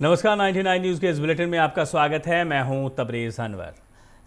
नमस्कार, 99 न्यूज़ के इस बुलेटिन में आपका स्वागत है। मैं हूं तबरेज़ अनवर।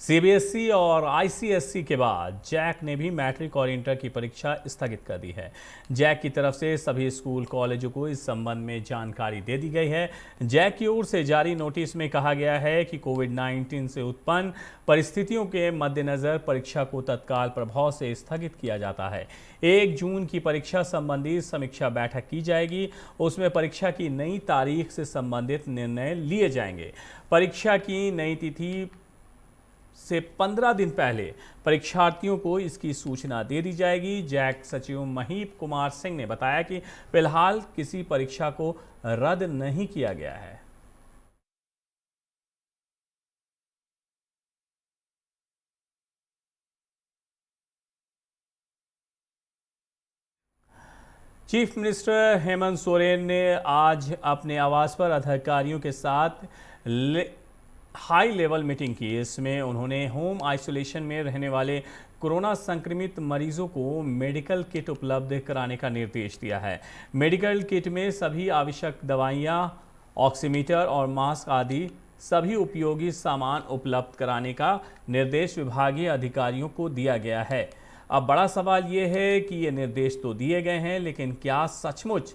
सीबीएसई और आईसीएसई के बाद जैक ने भी मैट्रिक और इंटर की परीक्षा स्थगित कर दी है। जैक की तरफ से सभी स्कूल कॉलेजों को इस संबंध में जानकारी दे दी गई है। जैक की ओर से जारी नोटिस में कहा गया है कि कोविड-19 से उत्पन्न परिस्थितियों के मद्देनज़र परीक्षा को तत्काल प्रभाव से स्थगित किया जाता है। 1 जून की परीक्षा संबंधी समीक्षा बैठक की जाएगी। उसमें परीक्षा की नई तारीख से संबंधित निर्णय लिए जाएंगे। परीक्षा की नई तिथि से 15 दिन पहले परीक्षार्थियों को इसकी सूचना दे दी जाएगी। जैक सचिव महीप कुमार सिंह ने बताया कि फिलहाल किसी परीक्षा को रद्द नहीं किया गया है। चीफ मिनिस्टर हेमंत सोरेन ने आज अपने आवास पर अधिकारियों के साथ हाई लेवल मीटिंग की। इसमें उन्होंने होम आइसोलेशन में रहने वाले कोरोना संक्रमित मरीजों को मेडिकल किट उपलब्ध कराने का निर्देश दिया है। मेडिकल किट में सभी आवश्यक दवाइयाँ, ऑक्सीमीटर और मास्क आदि सभी उपयोगी सामान उपलब्ध कराने का निर्देश विभागीय अधिकारियों को दिया गया है। अब बड़ा सवाल ये है कि ये निर्देश तो दिए गए हैं, लेकिन क्या सचमुच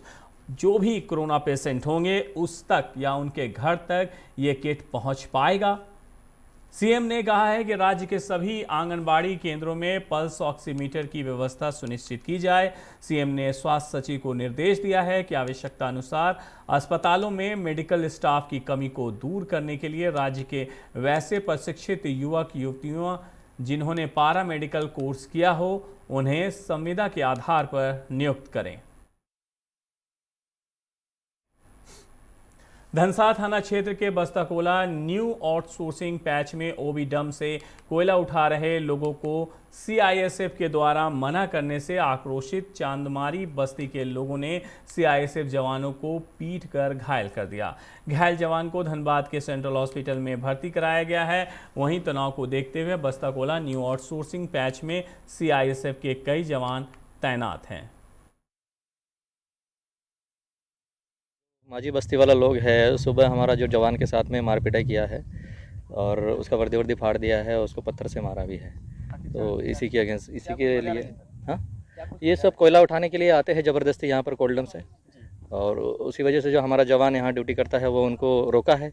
जो भी कोरोना पेशेंट होंगे उस तक या उनके घर तक ये किट पहुंच पाएगा? सीएम ने कहा है कि राज्य के सभी आंगनबाड़ी केंद्रों में पल्स ऑक्सीमीटर की व्यवस्था सुनिश्चित की जाए। सीएम ने स्वास्थ्य सचिव को निर्देश दिया है कि आवश्यकता अनुसार अस्पतालों में मेडिकल स्टाफ की कमी को दूर करने के लिए राज्य के वैसे प्रशिक्षित युवक युवतियों जिन्होंने पारा मेडिकल कोर्स किया हो उन्हें संविदा के आधार पर नियुक्त करें। धनसा थाना क्षेत्र के बस्ताकोला न्यू आउटसोर्सिंग पैच में ओबी डम से कोयला उठा रहे लोगों को सीआईएसएफ के द्वारा मना करने से आक्रोशित चांदमारी बस्ती के लोगों ने सीआईएसएफ जवानों को पीट कर घायल कर दिया। घायल जवान को धनबाद के सेंट्रल हॉस्पिटल में भर्ती कराया गया है। वहीं तनाव को देखते हुए बस्ताकोला न्यू आउटसोर्सिंग पैच में सीआईएसएफ के कई जवान तैनात हैं। माझी बस्ती वाला लोग है, सुबह हमारा जो जवान के साथ में मार पिटाई किया है और उसका वर्दी वर्दी फाड़ दिया है, उसको पत्थर से मारा भी है। तो इसी के अगेंस्ट, इसी के लिए हाँ, ये सब कोयला उठाने के लिए आते हैं ज़बरदस्ती यहाँ पर कोल्डम से, और उसी वजह से जो हमारा जवान यहाँ ड्यूटी करता है वो उनको रोका है,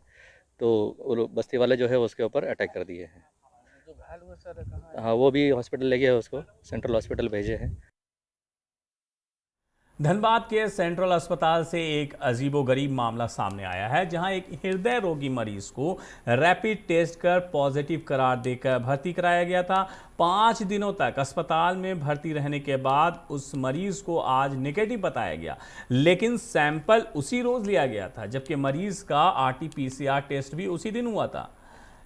तो बस्ती वाले जो है उसके ऊपर अटैक कर दिए हैं। हाँ, वो भी हॉस्पिटल ले गए, उसको सेंट्रल हॉस्पिटल भेजे हैं। धनबाद के सेंट्रल अस्पताल से एक अजीबोगरीब मामला सामने आया है, जहां एक हृदय रोगी मरीज को रैपिड टेस्ट कर पॉजिटिव करार देकर भर्ती कराया गया था। 5 दिनों तक अस्पताल में भर्ती रहने के बाद उस मरीज को आज नेगेटिव बताया गया, लेकिन सैंपल उसी रोज लिया गया था, जबकि मरीज का आरटीपीसीआर टेस्ट भी उसी दिन हुआ था,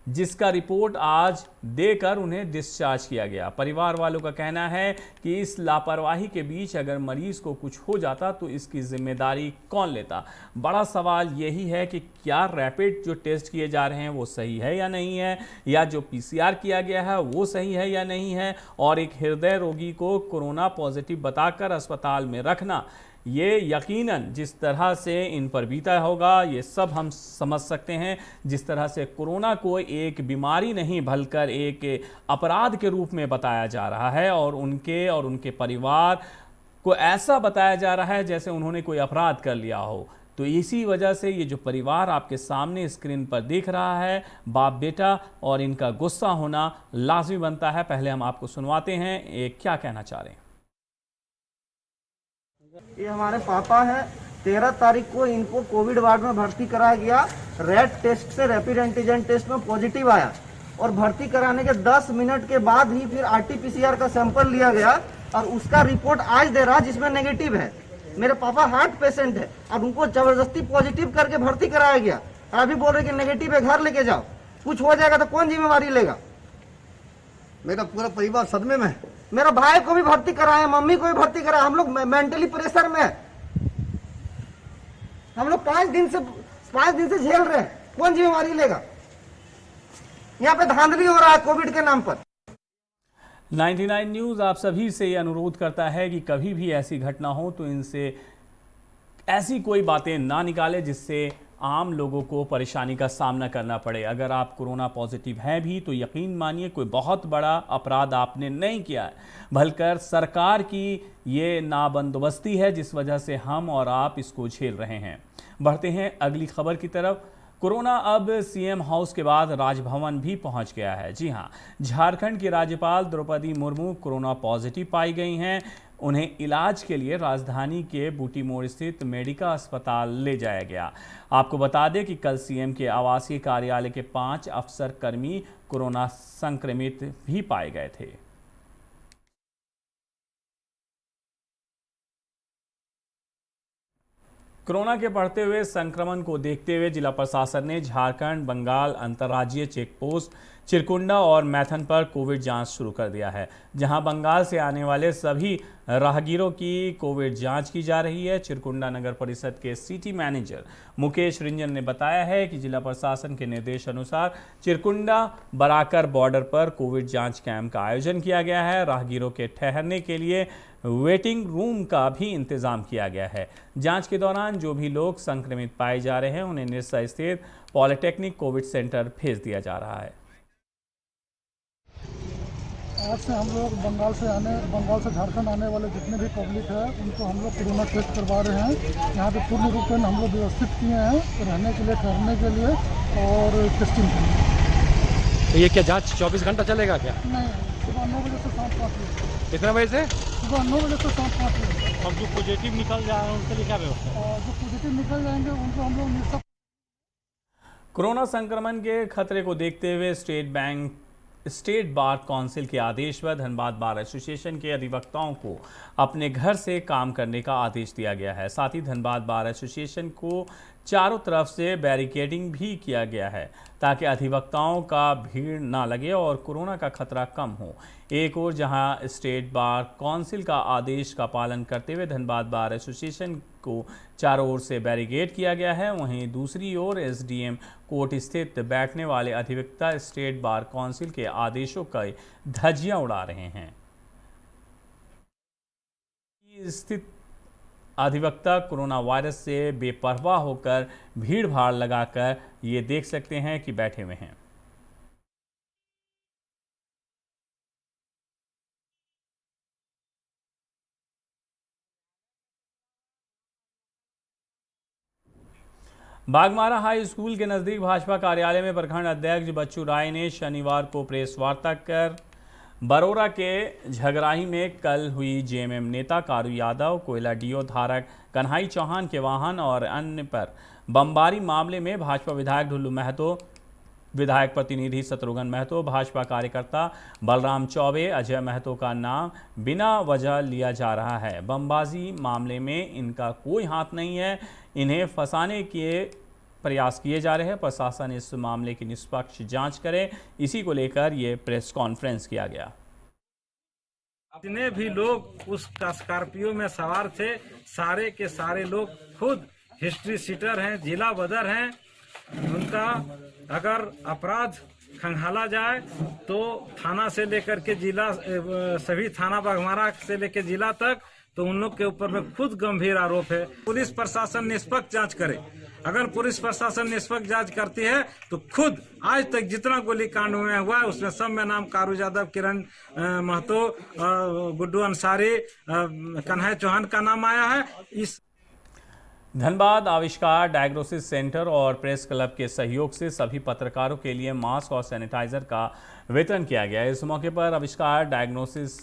जिसका रिपोर्ट आज देकर उन्हें डिस्चार्ज किया गया। परिवार वालों का कहना है कि इस लापरवाही के बीच अगर मरीज को कुछ हो जाता तो इसकी जिम्मेदारी कौन लेता। बड़ा सवाल यही है कि क्या रैपिड जो टेस्ट किए जा रहे हैं वो सही है या नहीं है, या जो पीसीआर किया गया है वो सही है या नहीं है। और एक हृदय रोगी को कोरोना पॉजिटिव बताकर अस्पताल में रखना, ये यकीनन जिस तरह से इन पर बीता होगा ये सब हम समझ सकते हैं। जिस तरह से कोरोना को एक बीमारी नहीं भलकर एक अपराध के रूप में बताया जा रहा है और उनके परिवार को ऐसा बताया जा रहा है जैसे उन्होंने कोई अपराध कर लिया हो। तो इसी वजह से ये जो परिवार आपके सामने स्क्रीन पर दिख रहा है, बाप बेटा, और इनका गुस्सा होना लाजमी बनता है। पहले हम आपको सुनवाते हैं ये क्या कहना चाह रहे हैं। ये हमारे पापा है। 13 तारीख को इनको कोविड वार्ड में भर्ती कराया गया। रैट टेस्ट से रैपिड एंटीजन टेस्ट में पॉजिटिव आया और भर्ती कराने के 10 मिनट के बाद ही फिर आरटीपीसीआर का सैंपल लिया गया और उसका रिपोर्ट आज दे रहा जिसमें नेगेटिव है। मेरे पापा हार्ट पेशेंट है और उनको जबरदस्ती पॉजिटिव करके भर्ती कराया गया और अभी बोल रहे कि नेगेटिव है, घर लेके जाओ, कुछ हो जाएगा तो कौन जिम्मेवारी लेगा। मेरा पूरा परिवार सदमे में है। मेरा भाई को भी भर्ती कराया, मम्मी को भी भर्ती कराया। हम लोग मेंटली प्रेशर में है। हम लोग 5 दिन से झेल रहे हैं, कौन जिम्मेवारी लेगा। यहाँ पे धांधली हो रहा है कोविड के नाम पर। 99 न्यूज़ आप सभी से ये अनुरोध करता है कि कभी भी ऐसी घटना हो तो इनसे ऐसी कोई बातें ना निकाले जिससे आम लोगों को परेशानी का सामना करना पड़े। अगर आप कोरोना पॉजिटिव हैं भी तो यकीन मानिए कोई बहुत बड़ा अपराध आपने नहीं किया है, बल्कि सरकार की ये नाबंदोबस्ती है जिस वजह से हम और आप इसको झेल रहे हैं। बढ़ते हैं अगली खबर की तरफ। कोरोना अब सीएम हाउस के बाद राजभवन भी पहुंच गया है। जी हां, झारखंड की राज्यपाल द्रौपदी मुर्मू कोरोना पॉजिटिव पाई गई हैं। उन्हें इलाज के लिए राजधानी के बूटी मोड़ स्थित मेडिका अस्पताल ले जाया गया। आपको बता दें कि कल सीएम के आवासीय कार्यालय के 5 अफसर कर्मी कोरोना संक्रमित भी पाए गए थे। कोरोना के बढ़ते हुए संक्रमण को देखते हुए जिला प्रशासन ने झारखंड बंगाल अंतर्राज्यीय चेक पोस्ट चिरकुंडा और मैथन पर कोविड जांच शुरू कर दिया है, जहां बंगाल से आने वाले सभी राहगीरों की कोविड जांच की जा रही है। चिरकुंडा नगर परिषद के सिटी मैनेजर मुकेश रंजन ने बताया है कि जिला प्रशासन के निर्देश अनुसार चिरकुंडा बराकर बॉर्डर पर कोविड जांच कैंप का आयोजन किया गया है। राहगीरों के ठहरने के लिए वेटिंग रूम का भी इंतजाम किया गया है। जांच के दौरान जो भी लोग संक्रमित पाए जा रहे हैं उन्हें निरसा स्थित पॉलिटेक्निक कोविड सेंटर भेज दिया जा रहा है। आज से हम लोग बंगाल से झारखंड आने वाले जितने भी पब्लिक है उनको हम लोग कोरोना टेस्ट करवा रहे हैं। यहाँ पे पूर्ण रूप में हम लोग व्यवस्थित किए हैं रहने के लिए, ठहरने के लिए और टेस्टिंग के लिए। तो ये क्या जांच 24 घंटा चलेगा क्या? नहीं, सुबह 9 बजे से शाम 5 बजे। कितने बजे से? सुबह 9 बजे से शाम 5 बजे। अब जो पॉजिटिव निकल जाए उनके लिए क्या व्यवस्था? और जो पॉजिटिव निकल जाएंगे उनको हम लोग निःशुल्क। कोरोना संक्रमण के खतरे को देखते हुए स्टेट बार काउंसिल के आदेश पर धनबाद बार एसोसिएशन के अधिवक्ताओं को अपने घर से काम करने का आदेश दिया गया है। साथ ही धनबाद बार एसोसिएशन को चारों तरफ से बैरिकेडिंग भी किया गया है ताकि अधिवक्ताओं का भीड़ ना लगे और कोरोना का खतरा कम हो। एक ओर जहां स्टेट बार काउंसिल का आदेश का पालन करते हुए धनबाद बार एसोसिएशन को चारों ओर से बैरिकेड किया गया है, वहीं दूसरी ओर एसडीएम कोर्ट स्थित बैठने वाले अधिवक्ता स्टेट बार काउंसिल के आदेशों का धज्जियां उड़ा रहे हैं। स्थित अधिवक्ता कोरोना वायरस से बेपरवाह होकर भीड़ भाड़ लगाकर ये देख सकते हैं कि बैठे हुए हैं। बागमारा हाई स्कूल के नजदीक भाजपा कार्यालय में प्रखंड अध्यक्ष बच्चू राय ने शनिवार को प्रेस वार्ता कर बरोरा के झगराही में कल हुई जेएमएम नेता कारू यादव, कोयला डीओ धारक कन्हई चौहान के वाहन और अन्य पर बमबारी मामले में भाजपा विधायक ढुल्लू महतो, विधायक प्रतिनिधि शत्रुघ्न महतो, भाजपा कार्यकर्ता बलराम चौबे, अजय महतो का नाम बिना वजह लिया जा रहा है। बमबाजी मामले में इनका कोई हाथ नहीं है, इन्हें फंसाने के प्रयास किए जा रहे हैं। प्रशासन इस मामले की निष्पक्ष जांच करे, इसी को लेकर ये प्रेस कॉन्फ्रेंस किया गया। जितने भी लोग उस स्कॉर्पियो में सवार थे, सारे के सारे लोग खुद हिस्ट्री सीटर हैं, जिला बदर हैं। उनका अगर अपराध खंगाला जाए तो थाना से लेकर के जिला, सभी थाना बाघमारा से लेकर जिला तक, तो उन लोग के ऊपर में खुद गंभीर आरोप है। पुलिस प्रशासन निष्पक्ष जांच करे। अगर पुलिस प्रशासन निष्पक्ष जांच करती है तो खुद आज तक जितना गोलीकांड में हुआ है उसमें सब में नाम कारू यादव, किरण महतो, गुड्डू अंसारी, कन्हई चौहान का नाम आया है। इस धनबाद आविष्कार डायग्नोसिस सेंटर और प्रेस क्लब के सहयोग से सभी पत्रकारों के लिए मास्क और सैनिटाइजर का वितरण किया गया। इस मौके पर आविष्कार डायग्नोसिस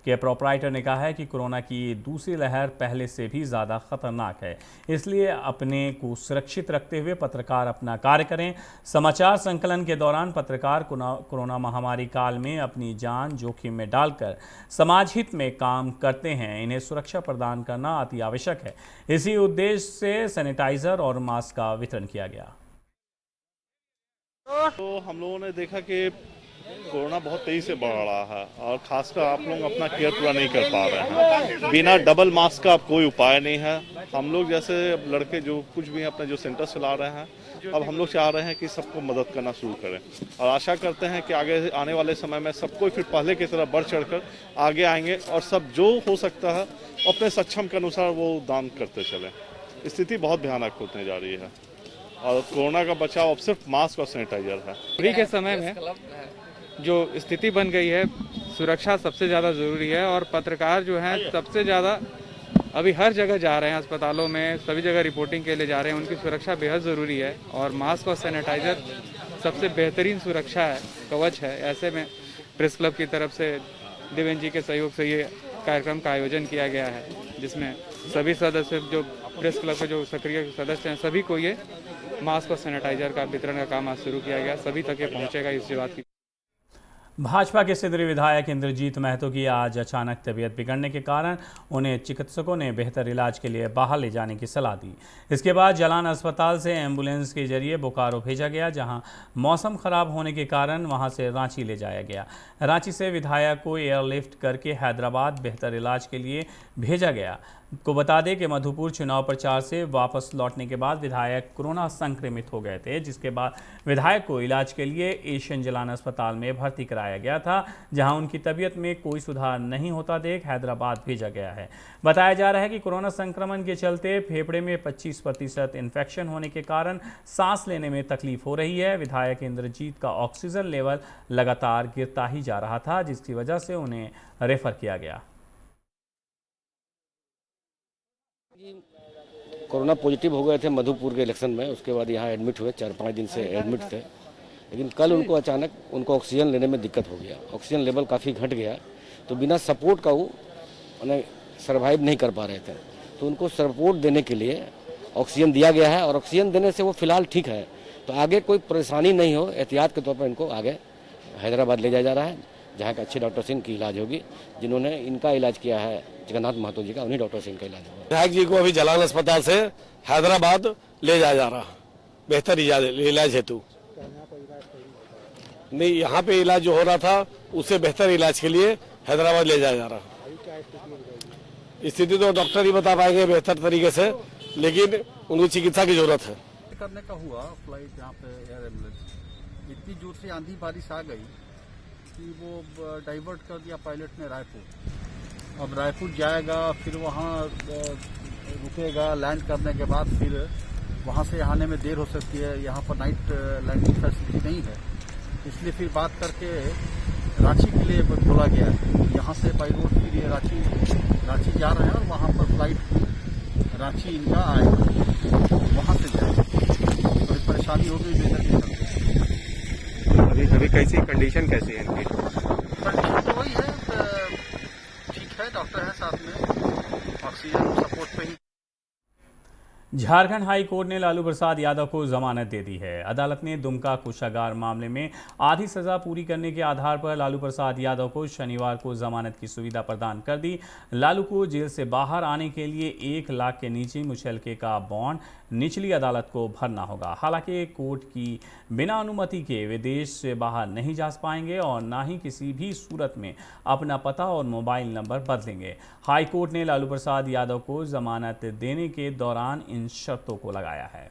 के प्रोपराइटर ने कहा है कि कोरोना की दूसरी लहर पहले से भी ज़्यादा खतरनाक है, इसलिए अपने को सुरक्षित रखते हुए पत्रकार अपना कार्य करें। समाचार संकलन के दौरान पत्रकार कोरोना महामारी काल में अपनी जान जोखिम में डालकर समाज हित में काम करते हैं, इन्हें सुरक्षा प्रदान करना अति आवश्यक है। इसी उद्देश्य से सैनिटाइजर और मास्क का वितरण किया गया। तो हम लोगों ने देखा कि कोरोना बहुत तेजी से बढ़ रहा है और खासकर आप लोग अपना केयर पूरा नहीं कर पा रहे हैं। बिना डबल मास्क का अब कोई उपाय नहीं है। हम लोग जैसे लड़के जो कुछ भी अपने जो सेंटर चला रहे हैं, अब हम लोग चाह रहे हैं कि सबको मदद करना शुरू करें और आशा करते हैं कि आगे आने वाले समय में सबको फिर पहले की तरह बढ़ चढ़कर आगे आएंगे और सब जो हो सकता है अपने सक्षम के अनुसार वो दान करते चलें। स्थिति बहुत भयानक होने जा रही है। और कोरोना का बचाव अब सिर्फ मास्क और सैनिटाइजर है। अभी के समय में जो स्थिति बन गई है, सुरक्षा सबसे ज़्यादा ज़रूरी है और पत्रकार जो हैं सबसे ज़्यादा अभी हर जगह जा रहे हैं, अस्पतालों में सभी जगह रिपोर्टिंग के लिए जा रहे हैं। उनकी सुरक्षा बेहद ज़रूरी है और मास्क और सैनिटाइज़र सबसे बेहतरीन सुरक्षा है, कवच है। ऐसे में प्रेस क्लब की तरफ से देवेंद्र जी के सहयोग से ये कार्यक्रम का आयोजन किया गया है, जिसमें सभी सदस्य जो प्रेस क्लब के जो सक्रिय सदस्य हैं सभी को ये मास्क और सैनिटाइजर का वितरण का काम आज शुरू किया गया। सभी तक ये पहुँचेगा, इस बात की। भाजपा के सिद्धरी विधायक इंद्रजीत महतो की आज अचानक तबीयत बिगड़ने के कारण उन्हें चिकित्सकों ने बेहतर इलाज के लिए बाहर ले जाने की सलाह दी। इसके बाद जालान अस्पताल से एम्बुलेंस के जरिए बोकारो भेजा गया, जहां मौसम खराब होने के कारण वहां से रांची ले जाया गया। रांची से विधायक को एयरलिफ्ट करके हैदराबाद बेहतर इलाज के लिए भेजा गया। को बता दें कि मधुपुर चुनाव प्रचार से वापस लौटने के बाद विधायक कोरोना संक्रमित हो गए थे, जिसके बाद विधायक को इलाज के लिए एशियन जालान अस्पताल में भर्ती कराया गया था, जहां उनकी तबीयत में कोई सुधार नहीं होता देख हैदराबाद भेजा गया है। बताया जा रहा है कि कोरोना संक्रमण के चलते फेफड़े में 25% इन्फेक्शन होने के कारण सांस लेने में तकलीफ हो रही है। विधायक इंद्रजीत का ऑक्सीजन लेवल लगातार गिरता ही जा रहा था, जिसकी वजह से उन्हें रेफर किया गया। कोरोना पॉजिटिव हो गए थे मधुपुर के इलेक्शन में, उसके बाद यहाँ एडमिट हुए, 4-5 दिन से एडमिट थे। लेकिन कल उनको अचानक ऑक्सीजन लेने में दिक्कत हो गया, ऑक्सीजन लेवल काफ़ी घट गया, तो बिना सपोर्ट का वो उन्हें सर्वाइव नहीं कर पा रहे थे। तो उनको सपोर्ट देने के लिए ऑक्सीजन दिया गया है और ऑक्सीजन देने से वो फिलहाल ठीक है। तो आगे कोई परेशानी नहीं हो, एहतियात के तौर पर इनको आगे हैदराबाद ले जाया जा रहा है, जहाँ के अच्छे डॉक्टर से इनकी इलाज होगी। जिन्होंने इनका इलाज किया है जगन्नाथ महतो जी का, उन्हीं डॉक्टर से इनका इलाज होगा। विधायक जी को अभी जालान अस्पताल से हैदराबाद ले जाया जा रहा, बेहतर इलाज हेतु। नहीं, यहाँ पे इलाज जो हो रहा था उससे बेहतर इलाज के लिए हैदराबाद ले जाया जा रहा। स्थिति तो डॉक्टर ही बता पाएंगे बेहतर तरीके से, लेकिन उनको चिकित्सा की जरूरत है। करने का हुआ फ्लाइट यहाँ पे एयर एम्बुलेंस, इतनी जोर से आंधी बारिश आ गई कि वो डाइवर्ट कर दिया पायलट ने रायपुर। अब रायपुर जाएगा, फिर वहाँ रुकेगा, लैंड करने के बाद फिर वहाँ से आने में देर हो सकती है। यहाँ पर नाइट लैंडिंग फैसिलिटी नहीं है, इसलिए फिर बात करके रांची के लिए बोला गया है। यहाँ से बाई रोड फिर ये रांची जा रहे हैं और वहाँ पर फ्लाइट रांची इनका आएगा, वहाँ से जाएगा। थोड़ी परेशानी हो गई बेहतर। अभी कैसी कंडीशन कैसी है इनकी? कंडीशन तो वही है, ठीक है, डॉक्टर है साथ में, ऑक्सीजन सपोर्ट पे ही। झारखंड हाई कोर्ट ने लालू प्रसाद यादव को जमानत दे दी है। अदालत ने दुमका कोषागार मामले में आधी सजा पूरी करने के आधार पर लालू प्रसाद यादव को शनिवार को जमानत की सुविधा प्रदान कर दी। लालू को जेल से बाहर आने के लिए 1 लाख के नीचे मुचलके का बॉन्ड निचली अदालत को भरना होगा। हालांकि कोर्ट की बिना अनुमति के वे देश से बाहर नहीं जा पाएंगे और ना ही किसी भी सूरत में अपना पता और मोबाइल नंबर बदलेंगे। हाई कोर्ट ने लालू प्रसाद यादव को जमानत देने के दौरान इन शर्तों को लगाया है।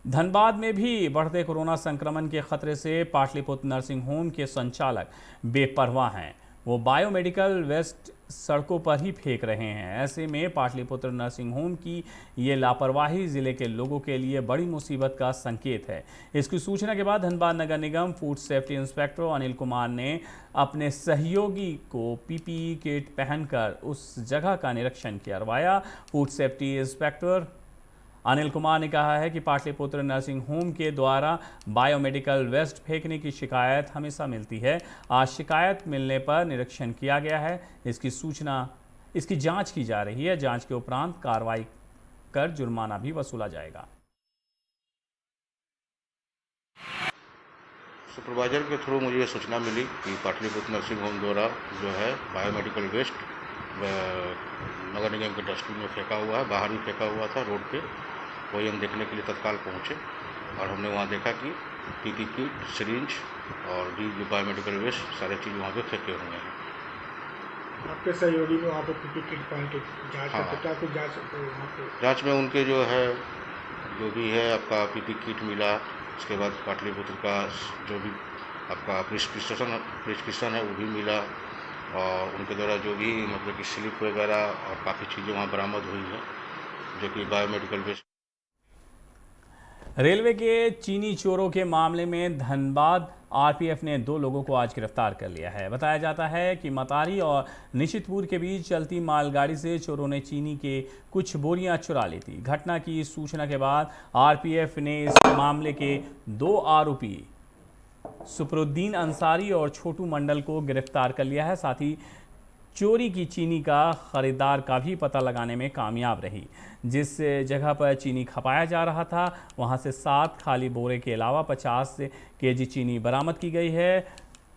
धनबाद में भी बढ़ते कोरोना संक्रमण के खतरे से पाटलिपुत्र नर्सिंग होम के संचालक बेपरवाह हैं। वो बायोमेडिकल वेस्ट सड़कों पर ही फेंक रहे हैं। ऐसे में पाटलिपुत्र नर्सिंग होम की ये लापरवाही जिले के लोगों के लिए बड़ी मुसीबत का संकेत है। इसकी सूचना के बाद धनबाद नगर निगम food safety inspector Anil Kumar ने अपने सहयोगी को पीपीई किट पहनकर उस जगह का निरीक्षण करवाया। Food safety inspector Anil Kumar ने कहा है कि पाटलिपुत्र नर्सिंग होम के द्वारा बायोमेडिकल वेस्ट फेंकने की शिकायत हमेशा मिलती है। आज शिकायत मिलने पर निरीक्षण किया गया है। इसकी जांच की जा रही है। जांच के उपरांत कार्रवाई कर जुर्माना भी वसूला जाएगा। सुपरवाइजर के थ्रू मुझे सूचना मिली कि पाटलिपुत्र नर्सिंग होम द्वारा जो है बायोमेडिकल वेस्ट नगर निगम के डस्टबिन में फेंका हुआ है, बाहर भी फेंका हुआ था रोड पे। वही हम देखने के लिए तत्काल पहुंचे और हमने वहां देखा कि पीपी किट, सिरिंज और भी जो बायोमेडिकल वेस्ट सारे चीज़ वहां पे फेंके हुए हैं। आपके सहयोगी ने वहाँ पे पीपी किट पहन के जांच जांच में उनके जो है जो भी है आपका पीपी किट मिला। उसके बाद पाटलिपुत्र का जो भी आपका प्रिस्क्रिप्शन है वो भी मिला और उनके द्वारा जो भी मतलब कि स्लिप वगैरह और काफ़ी चीज़ें वहाँ बरामद हुई है जो कि बायोमेडिकल वेस्ट रेलवे के चीनी चोरों के मामले में धनबाद आरपीएफ ने 2 लोगों को आज गिरफ्तार कर लिया है। बताया जाता है कि मतारी और निशितपुर के बीच चलती मालगाड़ी से चोरों ने चीनी के कुछ बोरियां चुरा ली थी। घटना की सूचना के बाद आरपीएफ ने इस मामले के 2 आरोपी सुपरुद्दीन अंसारी और छोटू मंडल को गिरफ्तार कर लिया है। साथ ही चोरी की चीनी का खरीदार का भी पता लगाने में कामयाब रही। जिस जगह पर चीनी खपाया जा रहा था वहां से 7 खाली बोरे के अलावा 50 केजी चीनी बरामद की गई है।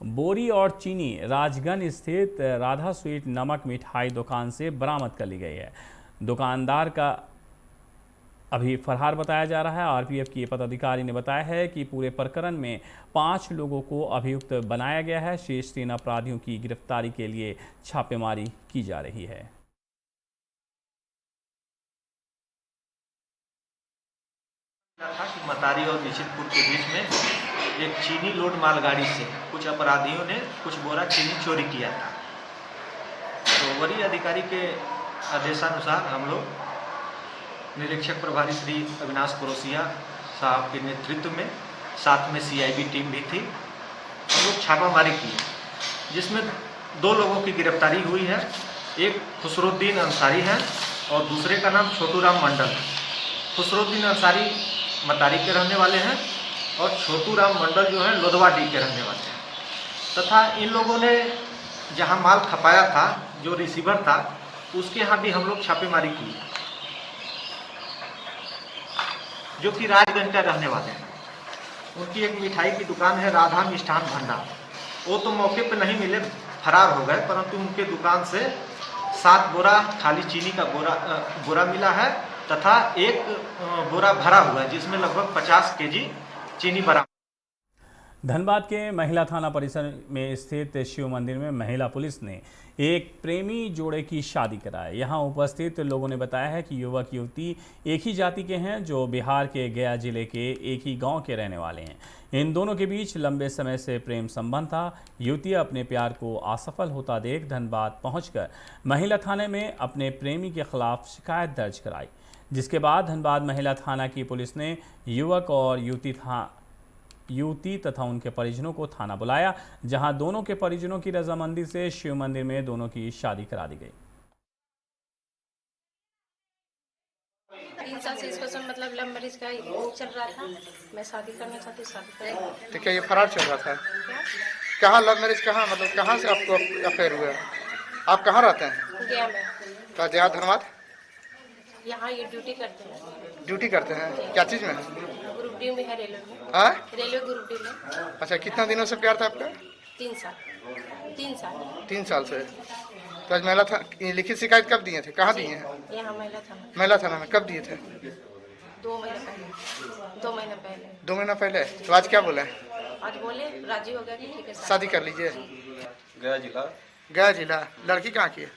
बोरी और चीनी राजगंज स्थित राधा स्वीट नमक मिठाई दुकान से बरामद कर ली गई है। दुकानदार का अभी फरार बताया जा रहा है। आरपीएफ की पदाधिकारी ने बताया है कि पूरे प्रकरण में 5 लोगों को अभियुक्त बनाया गया है। शेष 3 अपराधियों की गिरफ्तारी के लिए छापेमारी की जा रही है। था कि मतारी और निशितपुर के बीच में एक चीनी लोड मालगाड़ी से कुछ अपराधियों ने कुछ बोरा चीनी चोरी किया था। तो वरीय अधिकारी के आदेशानुसार हम लोग निरीक्षक प्रभारी श्री अविनाश पड़ोसिया साहब के नेतृत्व में साथ में सीआईबी टीम भी थी, हम लोग छापामारी की जिसमें 2 लोगों की गिरफ्तारी हुई है। एक खुसरुद्दीन अंसारी है और दूसरे का नाम छोटू राम मंडल। खुसरुद्दीन अंसारी मतारी के रहने वाले हैं और छोटू राम मंडल जो है लोधवाडी के रहने वाले हैं। तथा इन लोगों ने जहां माल खपाया था, जो रिसीवर था, उसके यहाँ भी हम लोग छापेमारी की, जो कि राजगंज का रहने वाले हैं। उनकी एक मिठाई की दुकान है राधा मिष्ठान भंडार। वो तो मौके पर नहीं मिले, फरार हो गए, परंतु उनके दुकान से 7 बोरा खाली चीनी का बोरा मिला है तथा एक बोरा भरा हुआ है जिसमें लगभग 50 केजी चीनी बरामद। धनबाद के महिला थाना परिसर में स्थित शिव मंदिर में महिला पुलिस ने एक प्रेमी जोड़े की शादी कराई। यहां उपस्थित लोगों ने बताया है कि युवक युवती एक ही जाति के हैं जो बिहार के गया जिले के एक ही गांव के रहने वाले हैं। इन दोनों के बीच लंबे समय से प्रेम संबंध था। युवती अपने प्यार को असफल होता देख धनबाद पहुंचकर महिला थाने में अपने प्रेमी के खिलाफ शिकायत दर्ज कराई, जिसके बाद धनबाद महिला थाना की पुलिस ने युवक और युवती तथा उनके परिजनों को थाना बुलाया, जहां दोनों के परिजनों की रजामंदी से शिव मंदिर में दोनों की शादी करा दी गई। 3 साल से इसको सब मतलब लव मैरिज का चल रहा था। मैं शादी करना चाहती, शादी करें। तो क्या ये फरार चल रहा था? कहाँ लव मैरिज, कहाँ मतलब कहाँ से आपको अफेयर हुआ? आप कहाँ रहते हैं? गया में। तो जहाँ धनबाद यहाँ ये ड्यूटी करते हैं। ड्यूटी करते हैं? क्या चीज में? ग्रुप डी में है, रेलवे में। रेलवे ग्रुप डी में। अच्छा, कितना दिनों से प्यार था आपका? 3 साल। 3 साल से। तो आज महिला था, लिखित शिकायत कब दिए थे, कहाँ दिए हैं? यहाँ महिला थाना में। कब दिए थे? 2 महीना पहले। 2 महीना पहले। तो आज क्या बोले? आज बोले राजी हो गया कि ठीक है शादी कर लीजिए। गया जिला। लड़की कहाँ की है?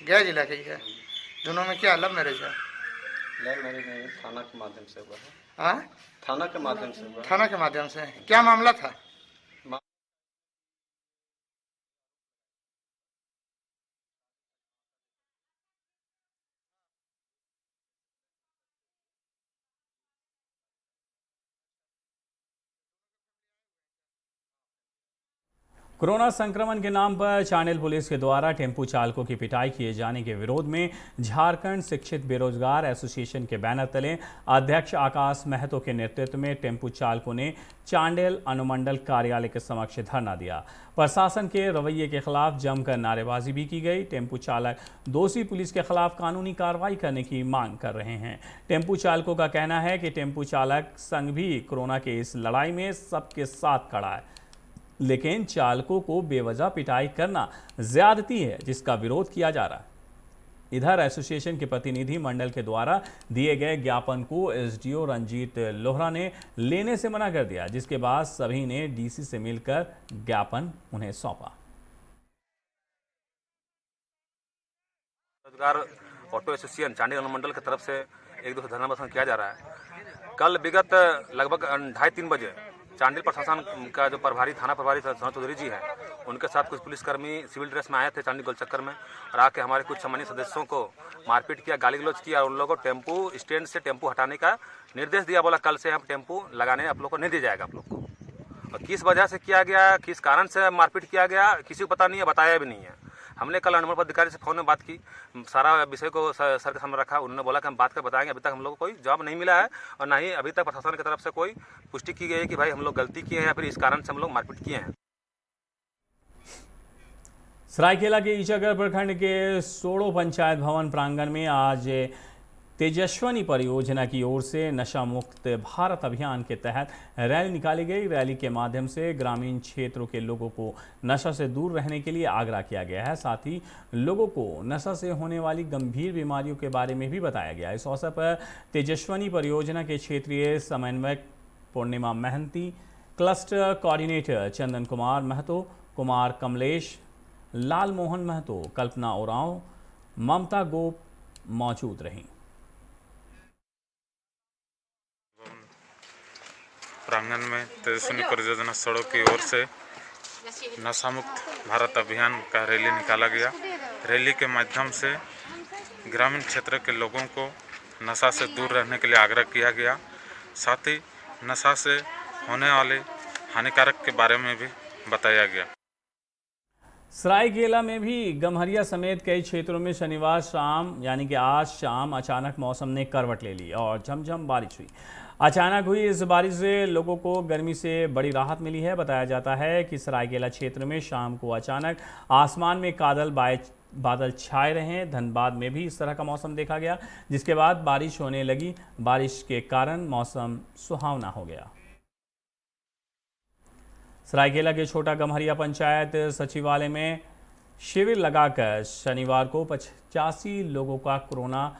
गया जिला की है। दोनों में क्या लव मैरिज है? लव मैरिज नहीं, थाना के माध्यम से हुआ है। हाँ, थाना के माध्यम से हुआ। थाना के माध्यम से। क्या मामला था? कोरोना संक्रमण के नाम पर चांडिल पुलिस के द्वारा टेम्पू चालकों की पिटाई किए जाने के विरोध में झारखंड शिक्षित बेरोजगार एसोसिएशन के बैनर तले अध्यक्ष आकाश महतो के नेतृत्व में टेम्पू चालकों ने चांडिल अनुमंडल कार्यालय के समक्ष धरना दिया। प्रशासन के रवैये के खिलाफ जमकर नारेबाजी भी की गई। टेम्पू चालक दोषी पुलिस के खिलाफ कानूनी कार्रवाई करने की मांग कर रहे हैं। टेम्पू चालकों का कहना है कि टेम्पू चालक संघ भी कोरोना के इस लड़ाई में सबके साथ खड़ा है, लेकिन चालकों को बेवजह पिटाई करना ज्यादती है, जिसका विरोध किया जा रहा है। इधर एसोसिएशन के प्रतिनिधि मंडल के द्वारा दिए गए ज्ञापन को एसडीओ रंजीत लोहरा ने लेने से मना कर दिया, जिसके बाद सभी ने डीसी से मिलकर ज्ञापन उन्हें सौंपा। रोजगार ऑटो एसोसिएशन चांडिल अनुमंडल की तरफ से 1-2 धरना प्रदर्शन किया जा रहा है। कल विगत लगभग 2:30-3 बजे चांडिल प्रशासन का जो प्रभारी थाना प्रभारी चौधरी जी है, उनके साथ कुछ पुलिसकर्मी सिविल ड्रेस में आए थे चांदी गोल चक्कर में, और आके हमारे कुछ सम्मानित सदस्यों को मारपीट किया, गाली गलौज किया, और उन लोगों को टेम्पू स्टैंड से टेम्पू हटाने का निर्देश दिया। बोला कल से हम टेम्पू लगाने आप लोग को नहीं दिया जाएगा आप लोग को। और किस वजह से किया गया, किस कारण से मारपीट किया गया, किसी को पता नहीं है, बताया भी नहीं है। हमने कल अनुमंडल पदाधिकारी से फ़ोन में बात की, सारा विषय को सर के सामने रखा। उन्होंने बोला कि हम बात कर बताएंगे। अभी तक हम लोग को कोई जवाब नहीं मिला है, और ना ही अभी तक प्रशासन की तरफ से कोई पुष्टि की गई है कि भाई हम लोग गलती किए हैं या फिर इस कारण से हम लोग मारपीट किए हैं। सरायकेला के ईचागढ़ प्रखंड के सोड़ो पंचायत भवन प्रांगण में आज तेजस्वनी परियोजना की ओर से नशा मुक्त भारत अभियान के तहत रैली निकाली गई। रैली के माध्यम से ग्रामीण क्षेत्रों के लोगों को नशा से दूर रहने के लिए आग्रह किया गया है। साथ ही लोगों को नशा से होने वाली गंभीर बीमारियों के बारे में भी बताया गया। इस अवसर पर तेजस्वनी परियोजना के क्षेत्रीय समन्वयक पूर्णिमा महंती, क्लस्टर कोऑर्डिनेटर चंदन कुमार महतो, कुमार कमलेश, लाल मोहन महतो, कल्पना ओरांव, ममता गोप मौजूद रहीं। प्रांगण में तेजस्वनी परियोजना सड़क की ओर से नशा मुक्त भारत अभियान का रैली निकाला गया। रैली के माध्यम से ग्रामीण क्षेत्र के लोगों को नशा से दूर रहने के लिए आग्रह किया गया। साथ ही नशा से होने वाले हानिकारक के बारे में भी बताया गया। सरायकेला में भी गम्हरिया समेत कई क्षेत्रों में शनिवार शाम यानी कि आज शाम अचानक मौसम ने करवट ले ली और झमझम बारिश हुई। अचानक हुई इस बारिश से लोगों को गर्मी से बड़ी राहत मिली है। बताया जाता है कि सरायकेला क्षेत्र में शाम को अचानक आसमान में बादल छाए रहे। धनबाद में भी इस तरह का मौसम देखा गया, जिसके बाद बारिश होने लगी। बारिश के कारण मौसम सुहावना हो गया। सरायकेला के छोटा गम्हरिया पंचायत सचिवालय में शिविर लगाकर शनिवार को 85 लोगों का कोरोना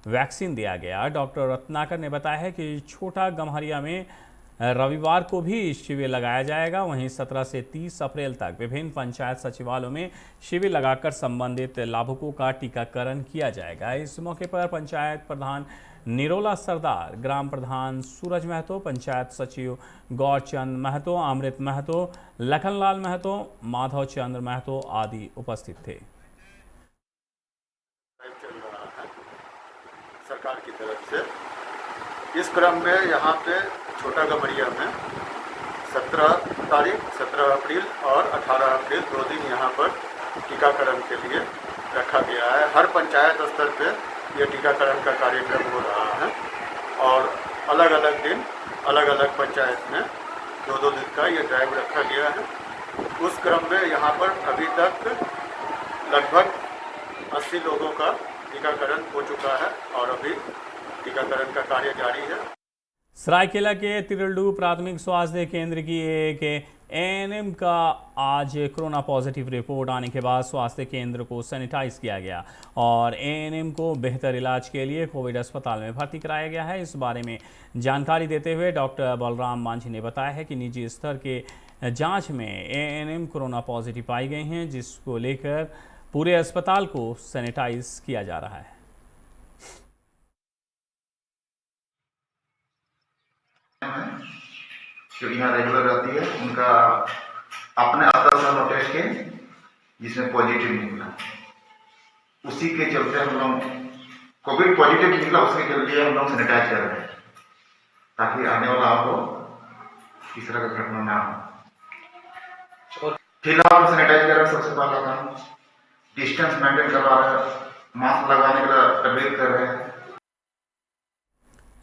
वैक्सीन दिया गया। डॉक्टर रत्नाकर ने बताया है कि छोटा गम्हरिया में रविवार को भी शिविर लगाया जाएगा। वहीं 17 से 30 अप्रैल तक विभिन्न पंचायत सचिवालयों में शिविर लगाकर संबंधित लाभुकों का टीकाकरण किया जाएगा। इस मौके पर पंचायत प्रधान निरोला सरदार, ग्राम प्रधान सूरज महतो, पंचायत सचिव गौरचंद महतो, अमृत महतो, लखनलाल महतो, माधव चंद्र महतो आदि उपस्थित थे। सरकार की तरफ से इस क्रम में यहाँ पे छोटा गम्हरिया में 17 अप्रैल और 18 अप्रैल 2 दिन यहाँ पर टीकाकरण के लिए रखा गया है। हर पंचायत स्तर पे ये टीकाकरण का कार्यक्रम हो रहा है और अलग अलग दिन अलग अलग पंचायत में 2-2 दिन का ये ड्राइव रखा गया है। उस क्रम में यहाँ पर अभी तक लगभग 80 लोगों का टीकाकरण हो चुका है और अभी टीकाकरण का कार्य जारी है। सरायकेला के तिरलडू प्राथमिक स्वास्थ्य केंद्र की एक एएनएम का आज कोरोना पॉजिटिव रिपोर्ट आने के बाद स्वास्थ्य केंद्र को सैनिटाइज किया गया और एएनएम को बेहतर इलाज के लिए कोविड अस्पताल में भर्ती कराया गया है। इस बारे में जानकारी देते हुए डॉक्टर बलराम मांझी ने बताया है कि निजी स्तर के जांच में एएनएम कोरोना पॉजिटिव पाई गई हैं, जिसको लेकर पूरे अस्पताल को सैनिटाइज किया जा रहा है। जो यहाँ रेगुलर रहती है उनका अपने अल्ट्रासाउंड टेस्ट के जिसमें पॉजिटिव निकला, उसी के चलते हम लोग कोविड पॉजिटिव निकला, उसके चलते हम लोग सैनिटाइज कर रहे हैं ताकि आने वाला आपको इस तरह का घटना ना हो। फिलहाल सैनिटाइज कर रहे हैं, सबसे पहला काम डिस्टेंस मेंटेन करवा रहे हैं, मास्क लगाने के लिए तरबीयत कर रहे हैं।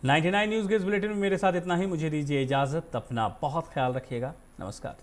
99 न्यूज़ के इस बुलेटिन में मेरे साथ इतना ही। मुझे दीजिए इजाज़त। अपना बहुत ख्याल रखिएगा। नमस्कार।